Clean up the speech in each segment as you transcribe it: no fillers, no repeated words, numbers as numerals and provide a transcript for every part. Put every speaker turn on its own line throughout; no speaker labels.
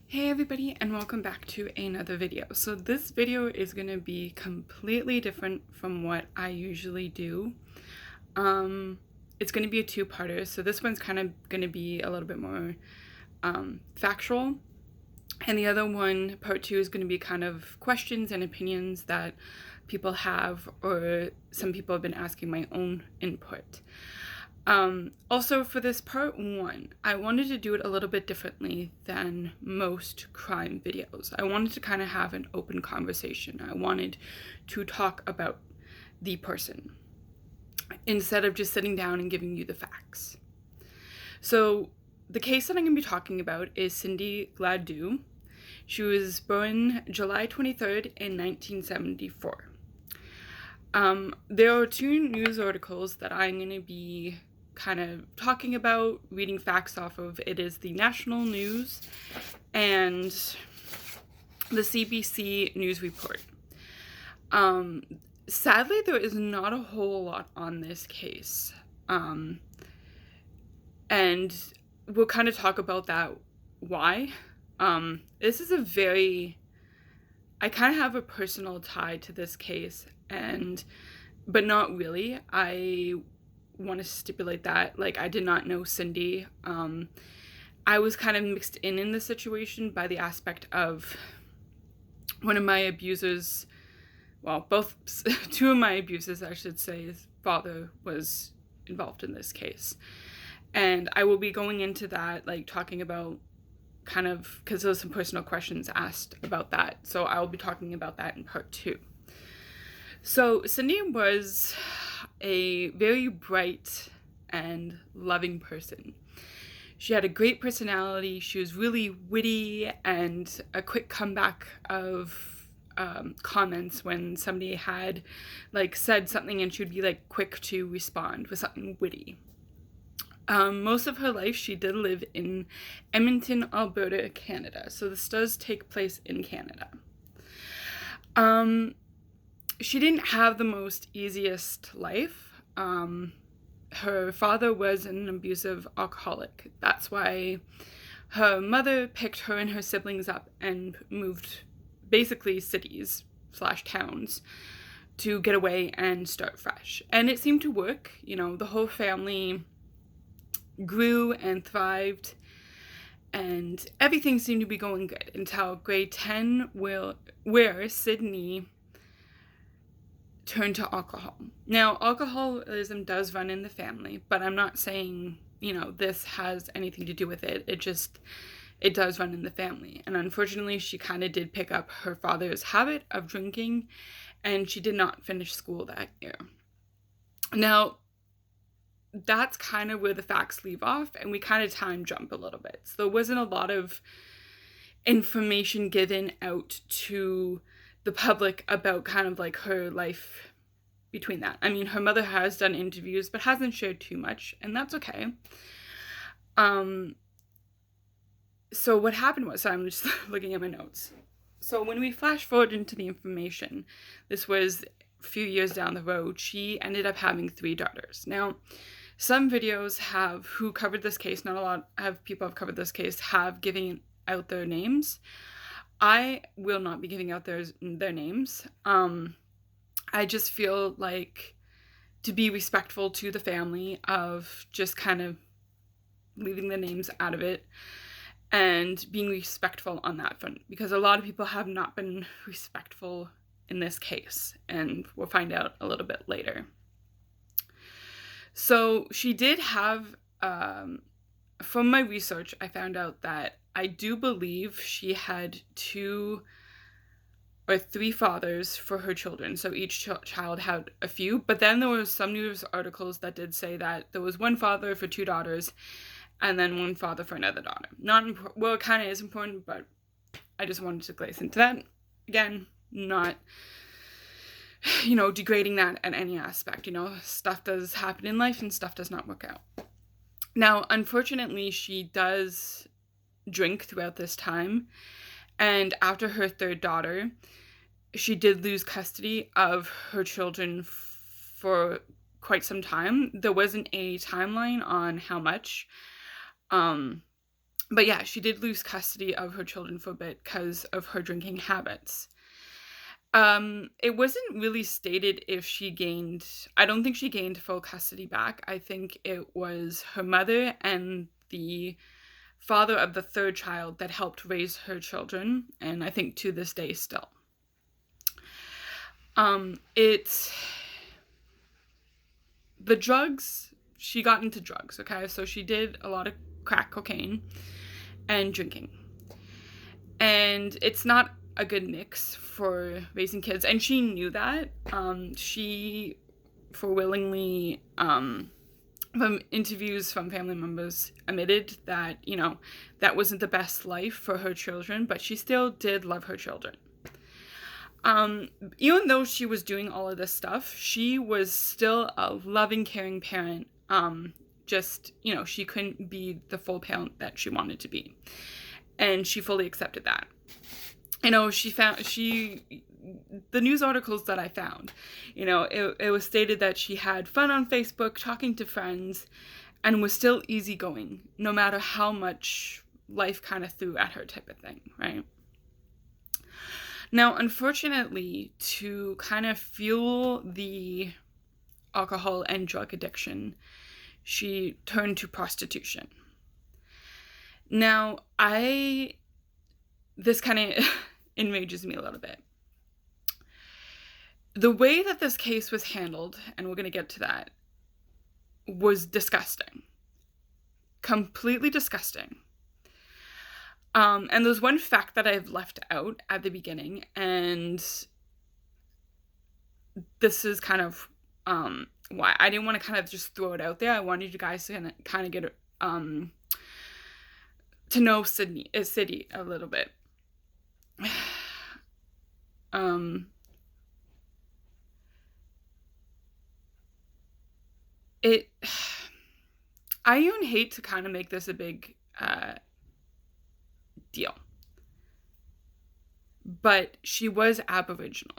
Hey everybody, and welcome back to another video. So this video is going to be completely different from what I usually do. It's going to be a two-parter, so this one's kind of going to be a little bit more factual, and the other one, part two, is going to be kind of questions and opinions that people have, or some people have been asking my own input. Also for this part one, I wanted to do it a little bit differently than most crime videos. I wanted to kind of have an open conversation. I wanted to talk about the person instead of just sitting down and giving you the facts. So the case that I'm going to be talking about is Cindy Gladue. She was born July 23rd in 1974. There are two news articles that I'm going to be kind of talking about, reading facts off of. It is the national news and the CBC news report. Sadly, there is not a whole lot on this case. And we'll kind of talk about that, why. This is I kind of have a personal tie to this case, but not really. I want to stipulate that, like, I did not know Cindy. I was kind of mixed in the situation by the aspect of one of my abusers, well, two of my abusers, I should say, his father was involved in this case. And I will be going into that, like, talking about kind of, because there was some personal questions asked about that, so I will be talking about that in part two. So Cindy was a very bright and loving person. She had a great personality. She was really witty and a quick comeback of comments when somebody had like said something, and she would be like quick to respond with something witty. Most of her life she did live in Edmonton, Alberta, Canada. So this does take place in Canada. She didn't have the most easiest life. Her father was an abusive alcoholic. That's why her mother picked her and her siblings up and moved basically cities/towns to get away and start fresh. And it seemed to work. You know, the whole family grew and thrived, and everything seemed to be going good until grade 10, where Sydney turned to alcohol. Now, alcoholism does run in the family, but I'm not saying, this has anything to do with it. It does run in the family. And unfortunately, she kind of did pick up her father's habit of drinking, and she did not finish school that year. Now, that's kind of where the facts leave off, and we kind of time jump a little bit. So there wasn't a lot of information given out to the public about kind of like her life between that. I mean, her mother has done interviews but hasn't shared too much, and that's okay. So what happened was, I'm just looking at my notes. So when we flash forward into the information, this was a few years down the road, she ended up having 3 daughters. Now, some videos who covered this case, not a lot of people have covered this case, have given out their names. I will not be giving out their names. I just feel like, to be respectful to the family, of just kind of leaving the names out of it and being respectful on that front, because a lot of people have not been respectful in this case, and we'll find out a little bit later. So she did have, from my research, I found out that I do believe she had 2 or 3 fathers for her children. So each child had a few. But then there was some news articles that did say that there was 1 father for 2 daughters and then 1 father for another daughter. Well, it kind of is important, but I just wanted to glaze into that. Again, not, degrading that at any aspect. Stuff does happen in life and stuff does not work out. Now, unfortunately, she does drink throughout this time, and after her 3rd daughter, she did lose custody of her children for quite some time. There wasn't a timeline on how much, But yeah, she did lose custody of her children for a bit because of her drinking habits. It wasn't really stated if she gained, I don't think she gained full custody back. I think it was her mother and the father of the third child that helped raise her children, and I think to this day still. It's the drugs, she got into drugs, okay? So she did a lot of crack cocaine and drinking. And it's not a good mix for raising kids, and she knew that. She for willingly, from interviews from family members, admitted that, that wasn't the best life for her children, but she still did love her children. Even though she was doing all of this stuff, she was still a loving, caring parent. Just, she couldn't be the full parent that she wanted to be. And she fully accepted that. The news articles that I found, it was stated that she had fun on Facebook, talking to friends, and was still easygoing, no matter how much life kind of threw at her, type of thing, right? Now, unfortunately, to kind of fuel the alcohol and drug addiction, she turned to prostitution. Now, this kind of enrages me a little bit. The way that this case was handled, and we're going to get to that, was disgusting. Completely disgusting. And there's one fact that I've left out at the beginning, and this is kind of why I didn't want to kind of just throw it out there. I wanted you guys to kind of get to know Sydney a little bit. I even hate to kind of make this a big deal, but she was Aboriginal,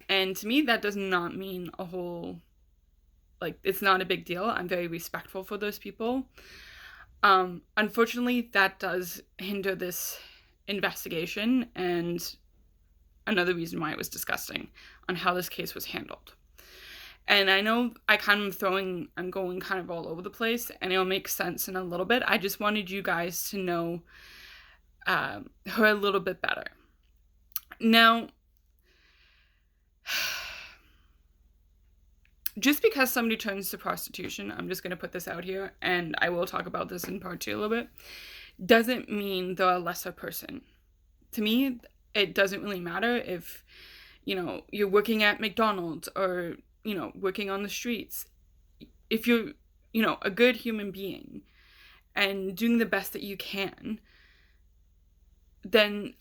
and to me that does not mean a whole, it's not a big deal. I'm very respectful for those people. Unfortunately, that does hinder this investigation, and another reason why it was disgusting on how this case was handled. And I know I'm going kind of all over the place, and it'll make sense in a little bit. I just wanted you guys to know her a little bit better. Now, just because somebody turns to prostitution, I'm just going to put this out here, and I will talk about this in part 2 a little bit, doesn't mean they're a lesser person. To me, it doesn't really matter if, you're working at McDonald's or, working on the streets. If you're, a good human being and doing the best that you can, then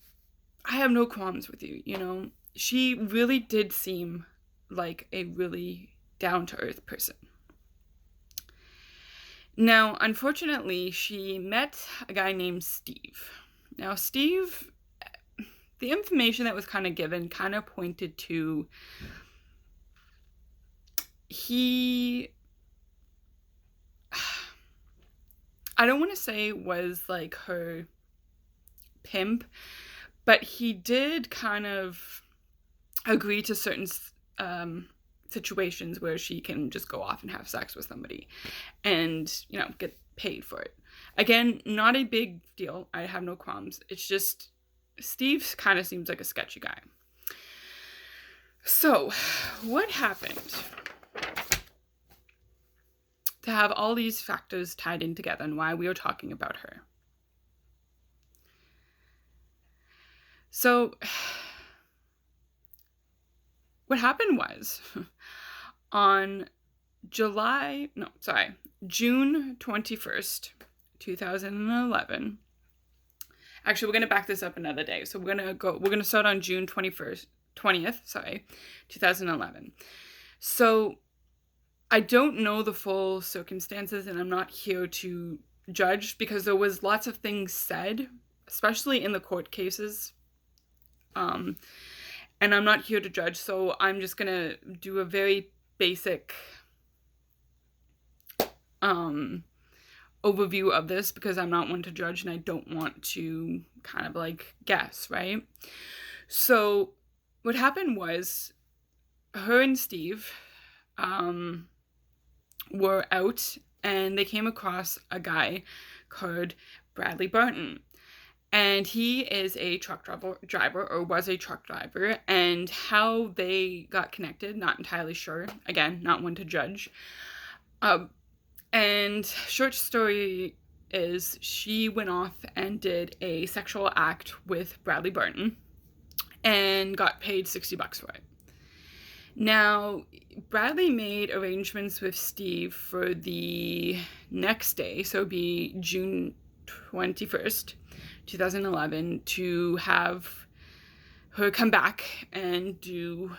I have no qualms with you, She really did seem like a really down-to-earth person. Now, unfortunately, she met a guy named Steve. Now, Steve, the information that was kind of given kind of pointed to I don't want to say was like her pimp, but he did kind of agree to certain situations where she can just go off and have sex with somebody and, get paid for it. Again, not a big deal. I have no qualms. It's just Steve kind of seems like a sketchy guy. So, what happened to have all these factors tied in together and why we are talking about her? So, what happened was, on June 21st, 2011. Actually, we're going to back this up another day. So we're going to start on June 20th, 2011. So I don't know the full circumstances, and I'm not here to judge because there was lots of things said, especially in the court cases. And I'm not here to judge, so I'm just going to do a very basic overview of this because I'm not one to judge and I don't want to kind of like guess, right? So what happened was her and Steve were out and they came across a guy called Bradley Barton. And he is a truck driver, or was a truck driver, and how they got connected, not entirely sure. Again, not one to judge. And short story is she went off and did a sexual act with Bradley Barton and got paid $60 for it. Now, Bradley made arrangements with Steve for the next day, so it'd be June 21st, 2011, to have her come back and do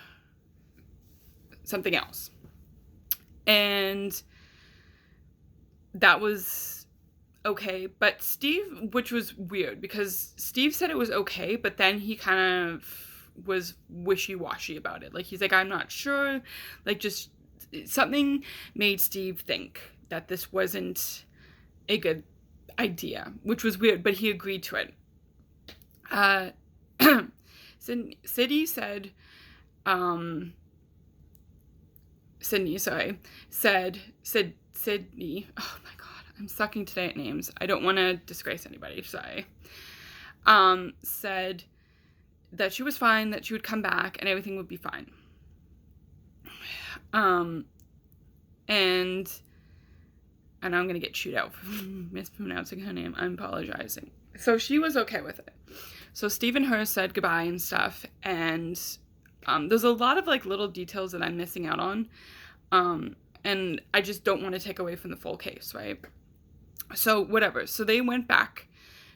something else. And that was okay, but Steve, which was weird because Steve said it was okay, but then he kind of was wishy-washy about it. Like, he's like, I'm not sure. Like, just something made Steve think that this wasn't a good idea, which was weird, but he agreed to it. Sydney said, Sydney, oh my god, I'm sucking today at names. I don't want to disgrace anybody, sorry. Said that she was fine, that she would come back, and everything would be fine. And I'm going to get chewed out for mispronouncing her name. I'm apologizing. So she was okay with it. So Steve and her said goodbye and stuff, and there's a lot of like little details that I'm missing out on, and I just don't want to take away from the full case, right? So whatever. So they went back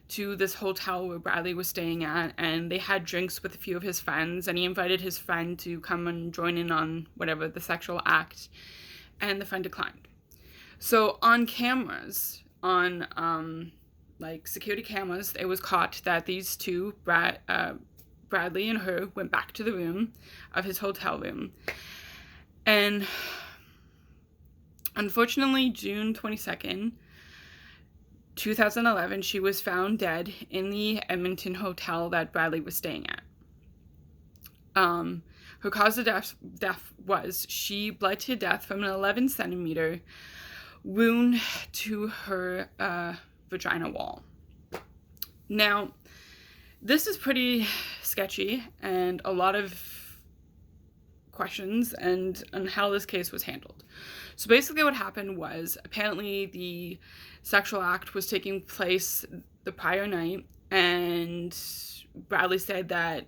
to this hotel where Bradley was staying at, and they had drinks with a few of his friends, and he invited his friend to come and join in on whatever, the sexual act, and the friend declined. So on cameras, on like security cameras, it was caught that these two, Bradley and her, went back to the room of his hotel room. And unfortunately, June 22nd, 2011, she was found dead in the Edmonton hotel that Bradley was staying at. Her cause of death was she bled to death from an 11 centimeter wound to her vagina wall. Now, this is pretty sketchy and a lot of questions on how this case was handled. So basically what happened was, apparently the sexual act was taking place the prior night, and Bradley said that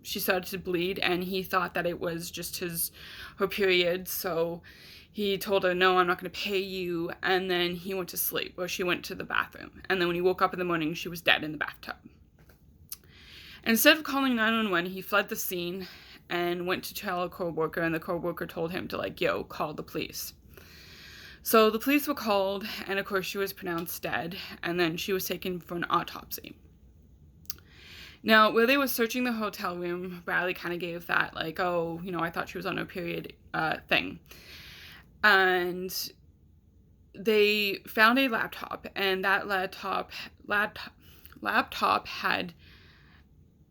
she started to bleed, and he thought that it was just her period, so he told her, no, I'm not going to pay you, and then he went to sleep, or she went to the bathroom, and then when he woke up in the morning, she was dead in the bathtub. Instead of calling 911, he fled the scene and went to tell a co-worker, and the co-worker told him to, like, call the police. So the police were called, and of course she was pronounced dead, and then she was taken for an autopsy. Now, where they were searching the hotel room, Bradley kind of gave that, like, oh, I thought she was on her period thing. And they found a laptop, and that laptop had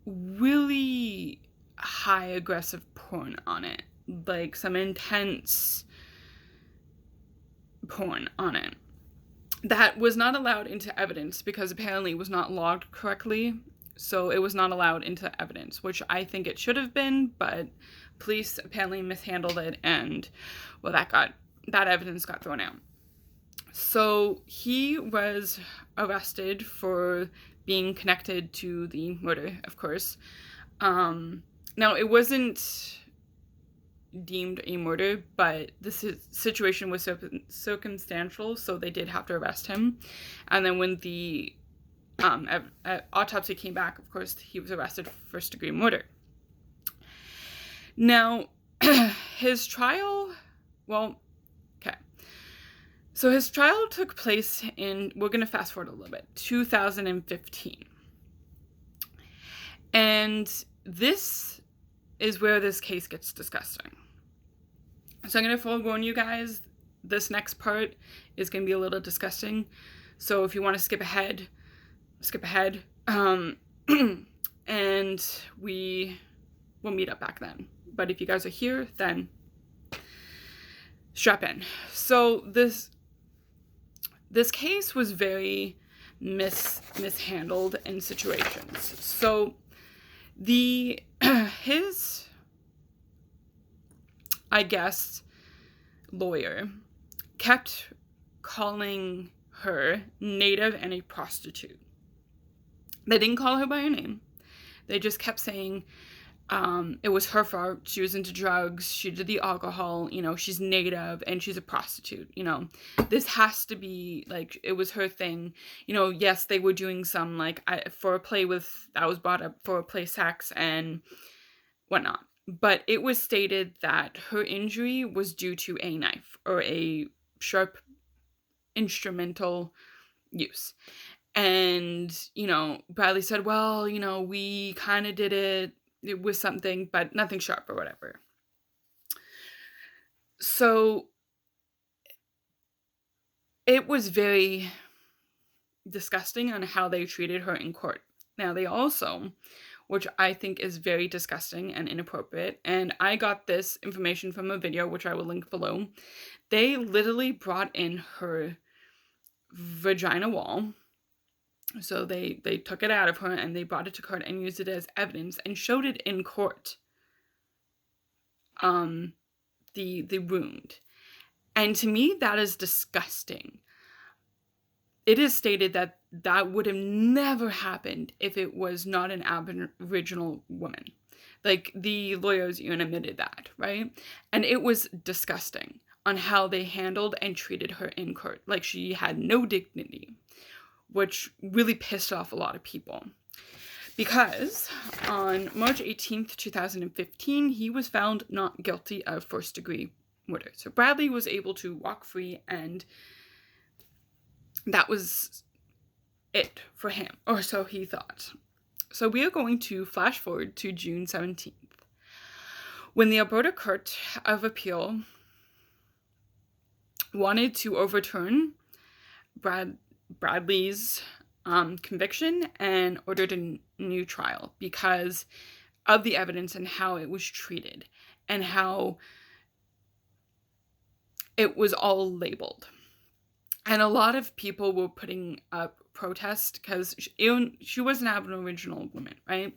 really high aggressive porn on it, like some intense porn on it that was not allowed into evidence because apparently it was not logged correctly, so it was not allowed into evidence, which I think it should have been, but police apparently mishandled it, and well, that evidence got thrown out. So he was arrested for being connected to the murder, of course. Now, it wasn't deemed a murder, but the situation was circumstantial, so they did have to arrest him. And then when the autopsy came back, of course, he was arrested for first-degree murder. Now, his trial, so his trial took place in, we're going to fast forward a little bit, 2015. And this is where this case gets disgusting. So I'm going to forewarn you guys this next part is going to be a little disgusting. So if you want to skip ahead. And we will meet up back then. But if you guys are here, then strap in. So this case was very mishandled in situations. So his, I guess, lawyer kept calling her native and a prostitute. They didn't call her by her name. They just kept saying it was her fault. She was into drugs. She did the alcohol. She's native and she's a prostitute. This has to be like, it was her thing. Yes, they were doing some for a play that was brought up for play sex and whatnot. But it was stated that her injury was due to a knife or a sharp instrumental use. And, Bradley said, well, we kind of did it. It was something, but nothing sharp or whatever. So it was very disgusting on how they treated her in court. Now, they also, which I think is very disgusting and inappropriate, and I got this information from a video, which I will link below. They literally brought in her vagina wall. So they took it out of her and they brought it to court and used it as evidence and showed it in court. The wound. And to me, that is disgusting. It is stated that that would have never happened if it was not an Aboriginal woman. Like, the lawyers even admitted that, right? And it was disgusting on how they handled and treated her in court. Like, she had no dignity, which really pissed off a lot of people. Because on March 18th, 2015, he was found not guilty of first-degree murder. So Bradley was able to walk free, and that was it for him, or so he thought. So we are going to flash forward to June 17th, when the Alberta Court of Appeal wanted to overturn Bradley's conviction and ordered a new trial because of the evidence and how it was treated and how it was all labeled. And a lot of people were putting up protest because she was an Aboriginal woman, right?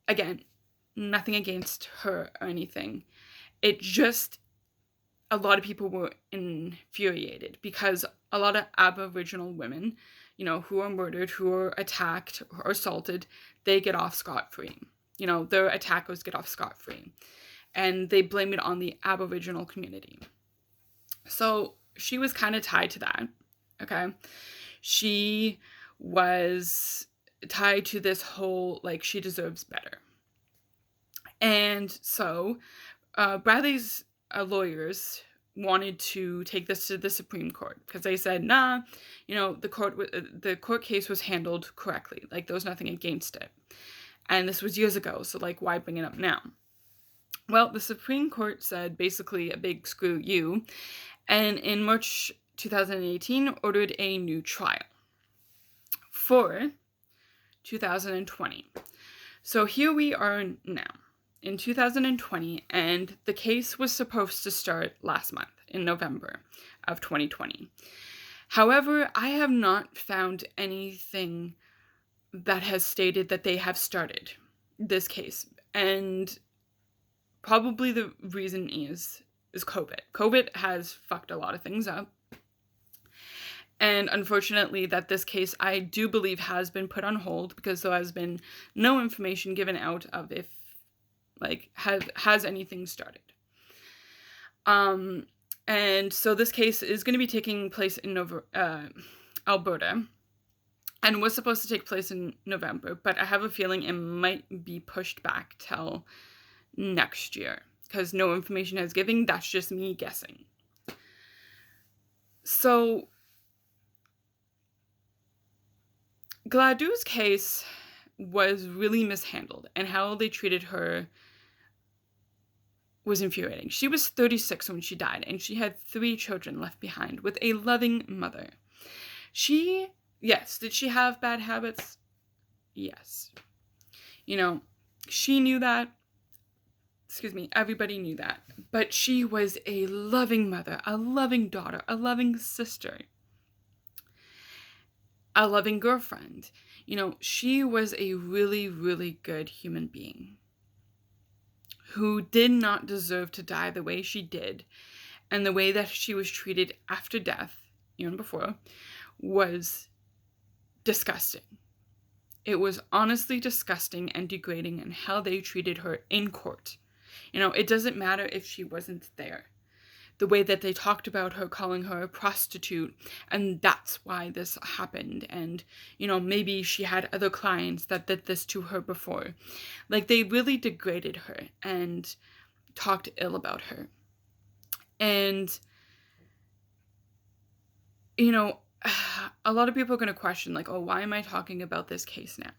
Again, nothing against her or anything. It just, a lot of people were infuriated because a lot of Aboriginal women, who are murdered, who are attacked or assaulted, they get off scot-free. Their attackers get off scot-free. And they blame it on the Aboriginal community. So she was kind of tied to that, okay? She was tied to this whole, she deserves better. And so Bradley's lawyers wanted to take this to the Supreme Court because they said, nah, the court case was handled correctly. There was nothing against it. And this was years ago, so why bring it up now? Well, the Supreme Court said basically a big screw you, and in March 2018 ordered a new trial for 2020. So here we are now in 2020, and the case was supposed to start last month in November of 2020. However, I have not found anything that has stated that they have started this case, and probably the reason is COVID. COVID has fucked a lot of things up. And unfortunately, that this case, I do believe, has been put on hold because there has been no information given out of if, has anything started. And so this case is going to be taking place in Alberta, and was supposed to take place in November, but I have a feeling it might be pushed back till next year because no information has given. That's just me guessing. So Gladue's case was really mishandled, and how they treated her was infuriating. She was 36 when she died, and she had 3 children left behind with a loving mother. Yes, did she have bad habits? Yes. She knew that. Everybody knew that. But she was a loving mother, a loving daughter, a loving sister, a loving girlfriend. She was a really, really good human being who did not deserve to die the way she did, and the way that she was treated after death, even before, was disgusting. It was honestly disgusting and degrading in how they treated her in court. It doesn't matter if she wasn't there. The way that they talked about her, calling her a prostitute, and that's why this happened. And, maybe she had other clients that did this to her before. Like, they really degraded her and talked ill about her. And, a lot of people are going to question, like, oh, why am I talking about this case now?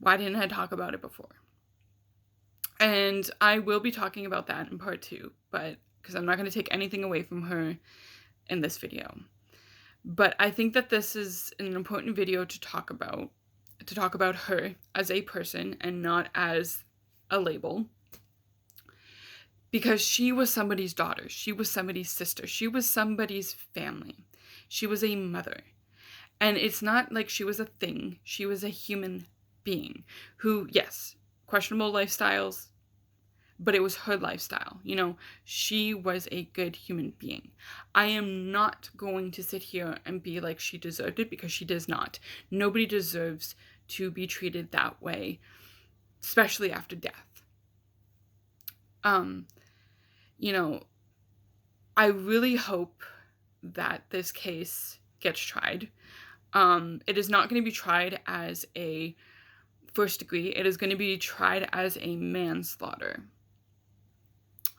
Why didn't I talk about it before? And I will be talking about that in part 2, but because I'm not going to take anything away from her in this video. But I think that this is an important video to talk about her as a person and not as a label. Because she was somebody's daughter. She was somebody's sister. She was somebody's family. She was a mother. And it's not like she was a thing. She was a human being who, yes, questionable lifestyles, but it was her lifestyle. She was a good human being. I am not going to sit here and be like she deserved it, because she does not. Nobody deserves to be treated that way, especially after death. I really hope that this case gets tried. It is not going to be tried as a first degree. It is going to be tried as a manslaughter.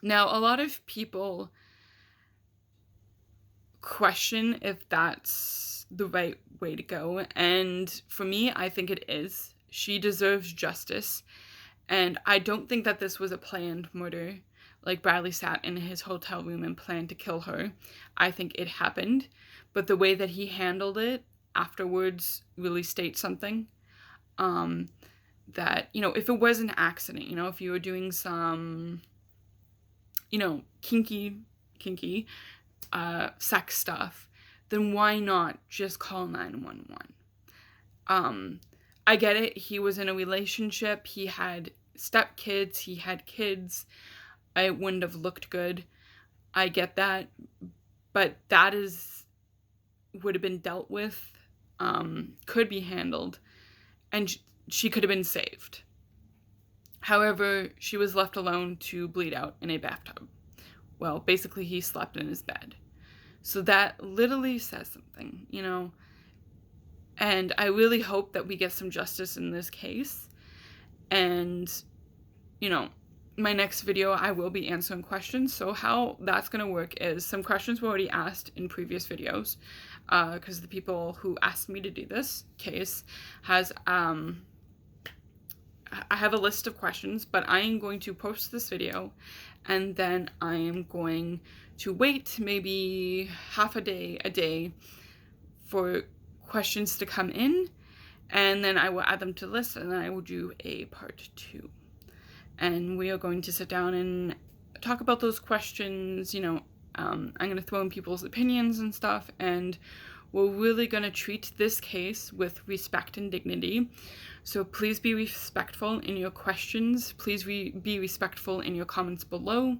Now, a lot of people question if that's the right way to go, and for me, I think it is. She deserves justice, and I don't think that this was a planned murder, like Bradley sat in his hotel room and planned to kill her. I think it happened, but the way that he handled it afterwards really states something. That, if it was an accident, if you were doing some, kinky sex stuff, then why not just call 911? I get it. He was in a relationship. He had stepkids. He had kids. It wouldn't have looked good. I get that. But that would have been dealt with, could be handled, and she could have been saved. However, she was left alone to bleed out in a bathtub. Well, basically, he slept in his bed. So that literally says something, And I really hope that we get some justice in this case. And, my next video, I will be answering questions. So how that's going to work is some questions were already asked in previous videos, because the people who asked me to do this case has, I have a list of questions, but I am going to post this video, and then I am going to wait maybe half a day for questions to come in, and then I will add them to the list, and then I will do a part 2. And we are going to sit down and talk about those questions. I'm going to throw in people's opinions and stuff, and we're really going to treat this case with respect and dignity. So please be respectful in your questions. Please be respectful in your comments below.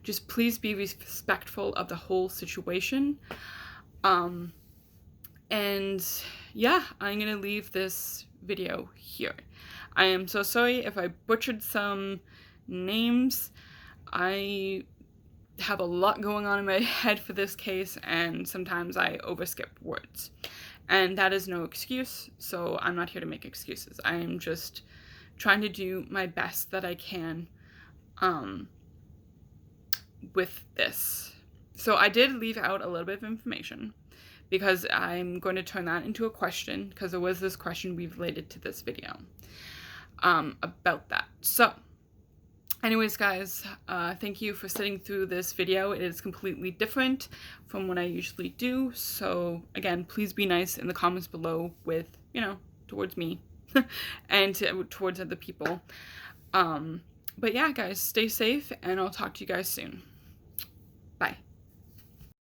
Just please be respectful of the whole situation. And yeah, I'm going to leave this video here. I am so sorry if I butchered some names. I have a lot going on in my head for this case, and sometimes I overskip words. And that is no excuse, so I'm not here to make excuses. I am just trying to do my best that I can with this. So I did leave out a little bit of information, because I'm going to turn that into a question, because there was this question related to this video about that. So Anyways, guys, thank you for sitting through this video. It is completely different from what I usually do. So again, please be nice in the comments below with, you know, towards me and towards other people. But yeah, guys, stay safe and I'll talk to you guys soon. Bye.